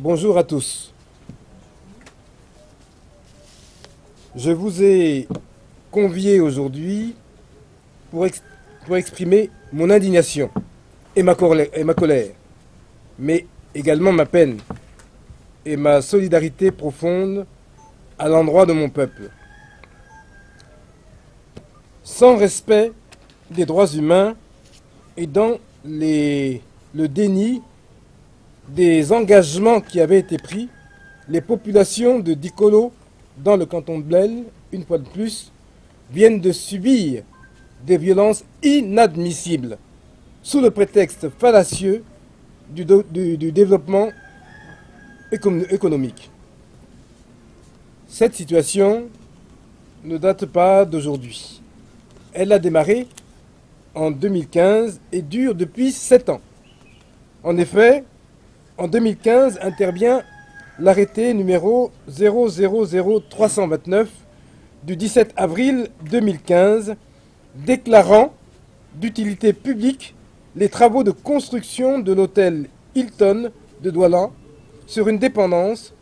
Bonjour à tous. Je vous ai convié aujourd'hui pour exprimer mon indignation et ma colère, mais également ma peine et ma solidarité profonde à l'endroit de mon peuple. Sans respect des droits humains et dans le déni des engagements qui avaient été pris, les populations de Dikolo, dans le canton de Blel, une fois de plus, viennent de subir des violences inadmissibles sous le prétexte fallacieux du développement économique. Cette situation ne date pas d'aujourd'hui. Elle a démarré en 2015 et dure depuis 7 ans. En effet, en 2015 intervient l'arrêté numéro 000329 du 17 avril 2015 déclarant d'utilité publique les travaux de construction de l'hôtel Hilton de Douala sur une dépendance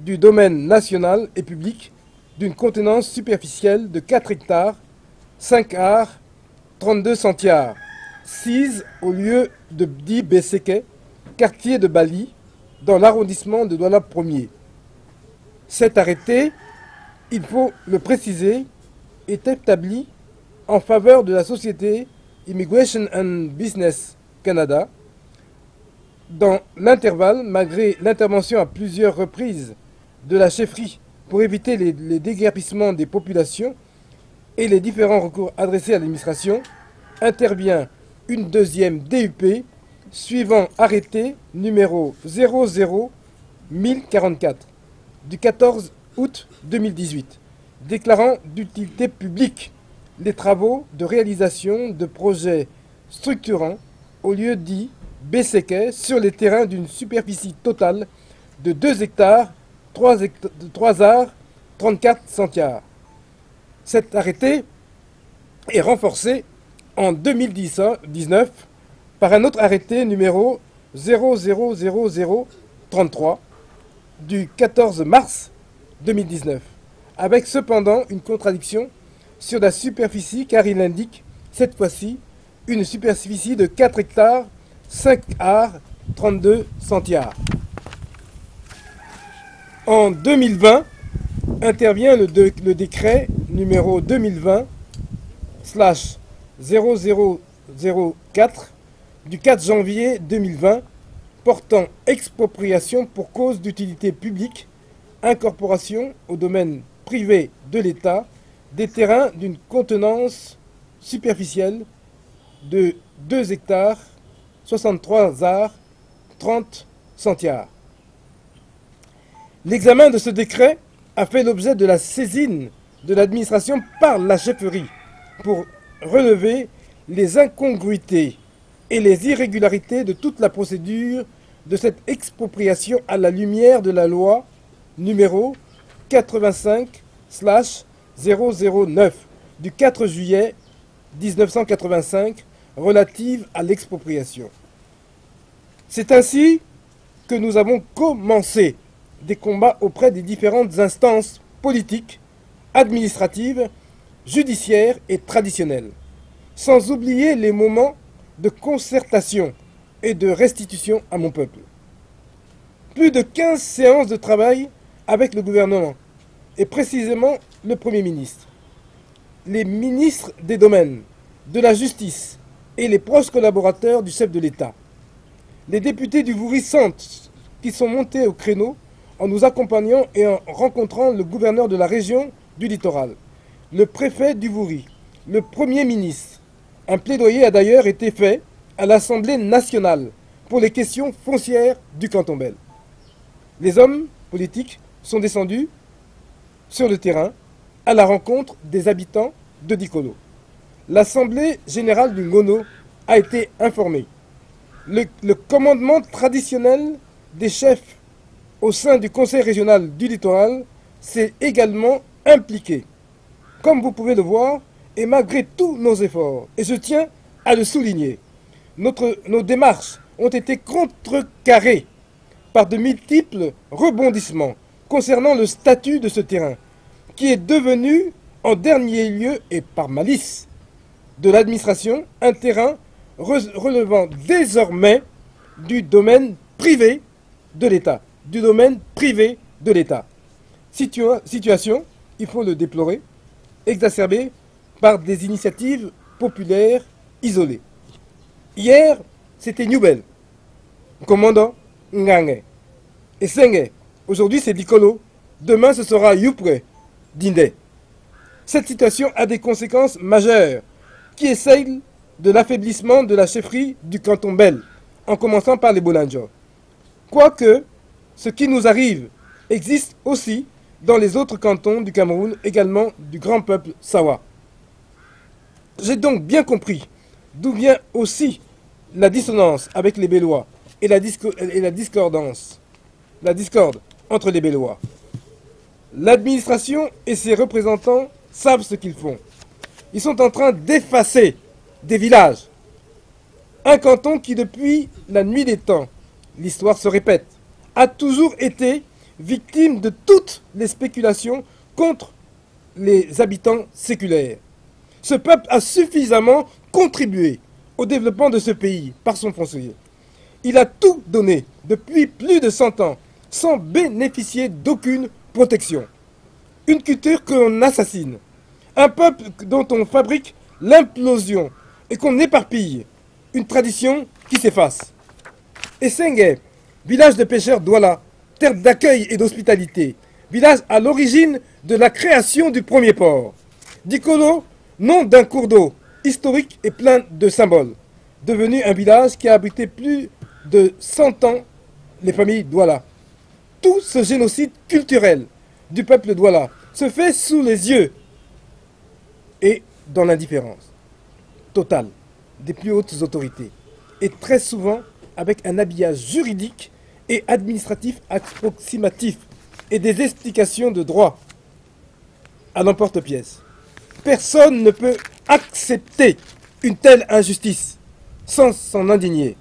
du domaine national et public d'une contenance superficielle de 4 hectares, 5 arts, 32 centiares, 6 au lieu de dit Beseke, quartier de Bali, dans l'arrondissement de Douala 1er. Cet arrêté, il faut le préciser, est établi en faveur de la société Immigration and Business Canada. Dans l'intervalle, malgré l'intervention à plusieurs reprises de la chefferie pour éviter les déguerpissements des populations et les différents recours adressés à l'administration, intervient une deuxième DUP suivant arrêté numéro 00044 du 14 août 2018, déclarant d'utilité publique les travaux de réalisation de projets structurants au lieu dit BCK sur les terrains d'une superficie totale de 2 hectares, 3 arts, 34 centiares. Cet arrêté est renforcé en 2019 par un autre arrêté numéro 000033 du 14 mars 2019, avec cependant une contradiction sur la superficie car il indique cette fois-ci une superficie de 4 hectares, 5 arts, 32 centiares. En 2020, intervient le décret numéro 2020/0004 du 4 janvier 2020 portant expropriation pour cause d'utilité publique, incorporation au domaine privé de l'État des terrains d'une contenance superficielle de 2 hectares, 63 arts, 30 centiares. L'examen de ce décret a fait l'objet de la saisine de l'administration par la chefferie pour relever les incongruités et les irrégularités de toute la procédure de cette expropriation à la lumière de la loi numéro 85/009 du 4 juillet 1985 relative à l'expropriation. C'est ainsi que nous avons commencé des combats auprès des différentes instances politiques, administratives, judiciaires et traditionnelles, sans oublier les moments de concertation et de restitution à mon peuple. Plus de 15 séances de travail avec le gouvernement, et précisément le Premier ministre, les ministres des domaines, de la justice et les proches collaborateurs du chef de l'État. Les députés du Vouri Centre qui sont montés au créneau en nous accompagnant et en rencontrant le gouverneur de la région du littoral, le préfet du Vouri, le Premier ministre. Un plaidoyer a d'ailleurs été fait à l'Assemblée nationale pour les questions foncières du canton Bel. Les hommes politiques sont descendus sur le terrain à la rencontre des habitants de Dikolo. L'Assemblée générale du Ngono a été informée. Le commandement traditionnel des chefs au sein du Conseil régional du littoral s'est également impliqué. Comme vous pouvez le voir, et malgré tous nos efforts, et je tiens à le souligner, nos démarches ont été contrecarrées par de multiples rebondissements concernant le statut de ce terrain, qui est devenu, en dernier lieu et par malice de l'administration, un terrain relevant désormais du domaine privé de l'État. Du domaine privé de l'État. Situation, il faut le déplorer, exacerbée par des initiatives populaires isolées. Hier, c'était Newbel, commandant Ngange et Senge. Aujourd'hui, c'est Dikolo. Demain, ce sera Yupre, Dinde. Cette situation a des conséquences majeures qui est celle de l'affaiblissement de la chefferie du canton Bel, en commençant par les Bolanjo. Quoique, ce qui nous arrive existe aussi dans les autres cantons du Cameroun, également du grand peuple Sawa. J'ai donc bien compris d'où vient aussi la dissonance avec les Bellois et la discorde entre les Bellois. L'administration et ses représentants savent ce qu'ils font. Ils sont en train d'effacer des villages. Un canton qui, depuis la nuit des temps, l'histoire se répète, a toujours été victime de toutes les spéculations contre les habitants séculaires. Ce peuple a suffisamment contribué au développement de ce pays par son foncier. Il a tout donné depuis plus de 100 ans sans bénéficier d'aucune protection. Une culture que l'on assassine. Un peuple dont on fabrique l'implosion et qu'on éparpille. Une tradition qui s'efface. Essenge, village de pêcheurs Douala, terre d'accueil et d'hospitalité, village à l'origine de la création du premier port. Dikolo, nom d'un cours d'eau, historique et plein de symboles, devenu un village qui a abrité plus de 100 ans les familles Douala. Tout ce génocide culturel du peuple Douala se fait sous les yeux et dans l'indifférence totale des plus hautes autorités, et très souvent avec un habillage juridique et administratif approximatif et des explications de droit à l'emporte-pièce. Personne ne peut accepter une telle injustice sans s'en indigner.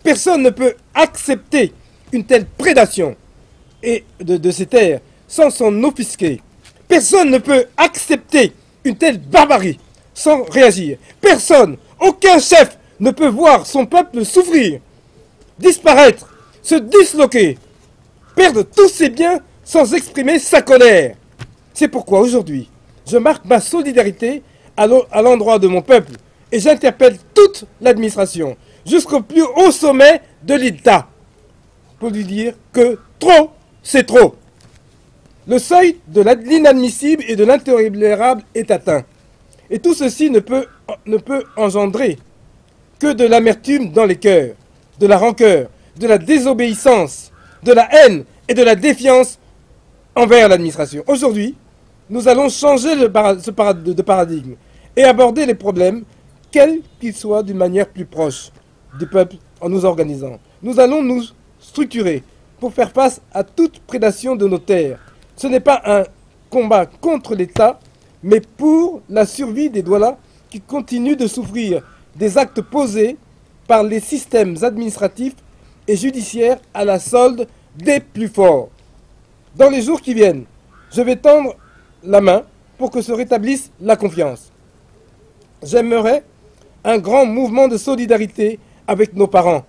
Personne ne peut accepter une telle prédation de ces terres sans s'en offusquer. Personne ne peut accepter une telle barbarie sans réagir. Personne, aucun chef ne peut voir son peuple souffrir, disparaître, se disloquer, perdre tous ses biens sans exprimer sa colère. C'est pourquoi aujourd'hui, je marque ma solidarité à l'endroit de mon peuple et j'interpelle toute l'administration jusqu'au plus haut sommet de l'État pour lui dire que trop, c'est trop. Le seuil de l'inadmissible et de l'intolérable est atteint. Et tout ceci ne peut engendrer que de l'amertume dans les cœurs, de la rancœur, de la désobéissance, de la haine et de la défiance envers l'administration. Aujourd'hui, nous allons changer de paradigme et aborder les problèmes, quels qu'ils soient, d'une manière plus proche du peuple en nous organisant. Nous allons nous structurer pour faire face à toute prédation de nos terres. Ce n'est pas un combat contre l'État, mais pour la survie des Douala qui continuent de souffrir des actes posés par les systèmes administratifs et judiciaires à la solde des plus forts. Dans les jours qui viennent, je vais tendre la main pour que se rétablisse la confiance. J'aimerais un grand mouvement de solidarité avec nos parents,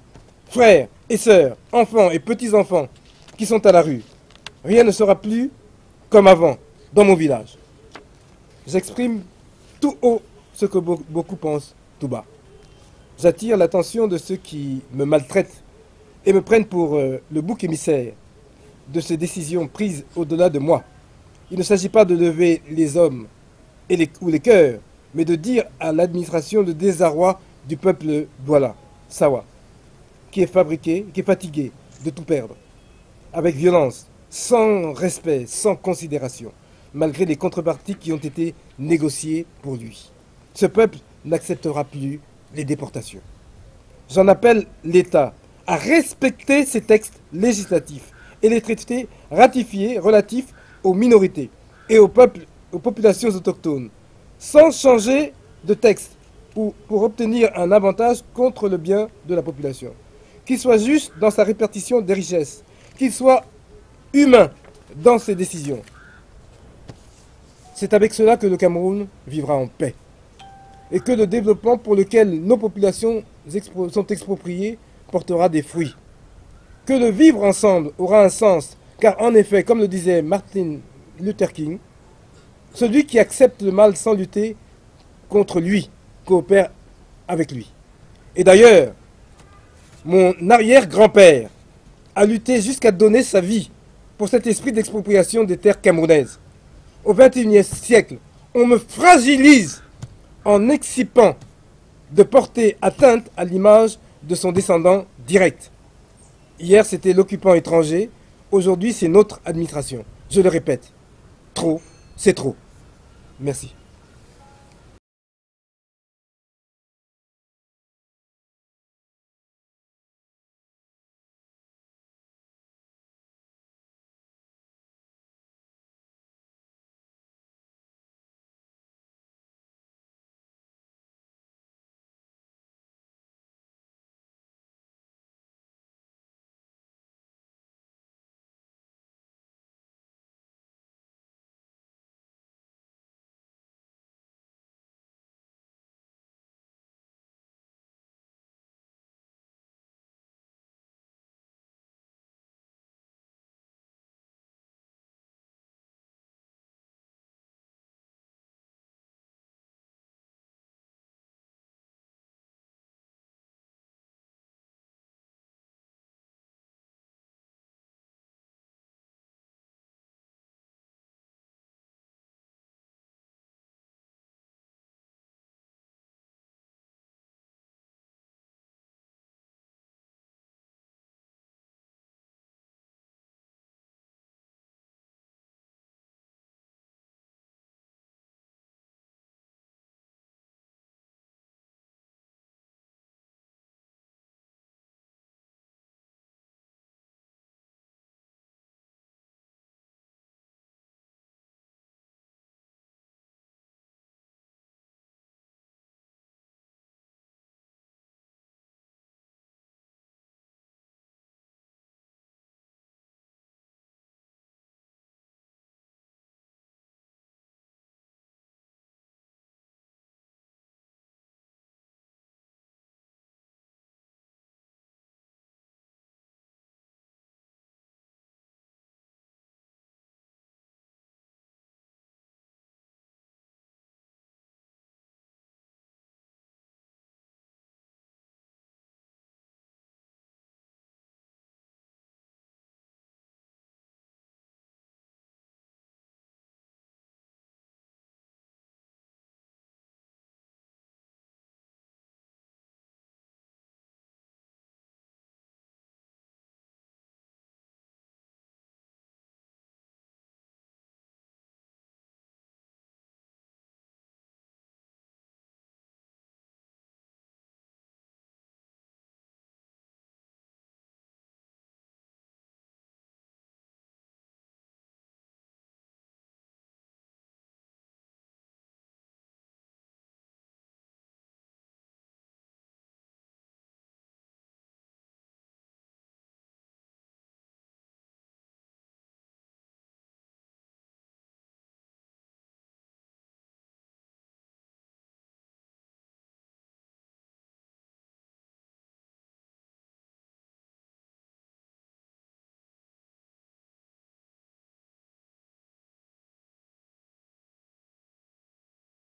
frères et sœurs, enfants et petits-enfants qui sont à la rue. Rien ne sera plus comme avant dans mon village. J'exprime tout haut ce que beaucoup pensent tout bas. J'attire l'attention de ceux qui me maltraitent et me prennent pour le bouc émissaire de ces décisions prises au-delà de moi. Il ne s'agit pas de lever les hommes ou les cœurs, mais de dire à l'administration le désarroi du peuple Douala, Sawa, qui est fatigué de tout perdre, avec violence, sans respect, sans considération, malgré les contreparties qui ont été négociées pour lui. Ce peuple n'acceptera plus les déportations. J'en appelle l'État à respecter ces textes législatifs et les traités ratifiés relatifs aux minorités et aux populations autochtones, sans changer de texte ou pour obtenir un avantage contre le bien de la population, qu'il soit juste dans sa répartition des richesses qu'il soit humain dans ses décisions. C'est avec cela que le Cameroun vivra en paix et que le développement pour lequel nos populations sont expropriées portera des fruits. Que le vivre ensemble aura un sens, car en effet, comme le disait Martin Luther King, celui qui accepte le mal sans lutter contre lui coopère avec lui. Et d'ailleurs, mon arrière-grand-père a lutté jusqu'à donner sa vie pour cet esprit d'expropriation des terres camerounaises. Au XXIe siècle, on me fragilise en excipant de porter atteinte à l'image de son descendant direct. Hier, c'était l'occupant étranger. Aujourd'hui, c'est notre administration. Je le répète, trop, c'est trop. Merci.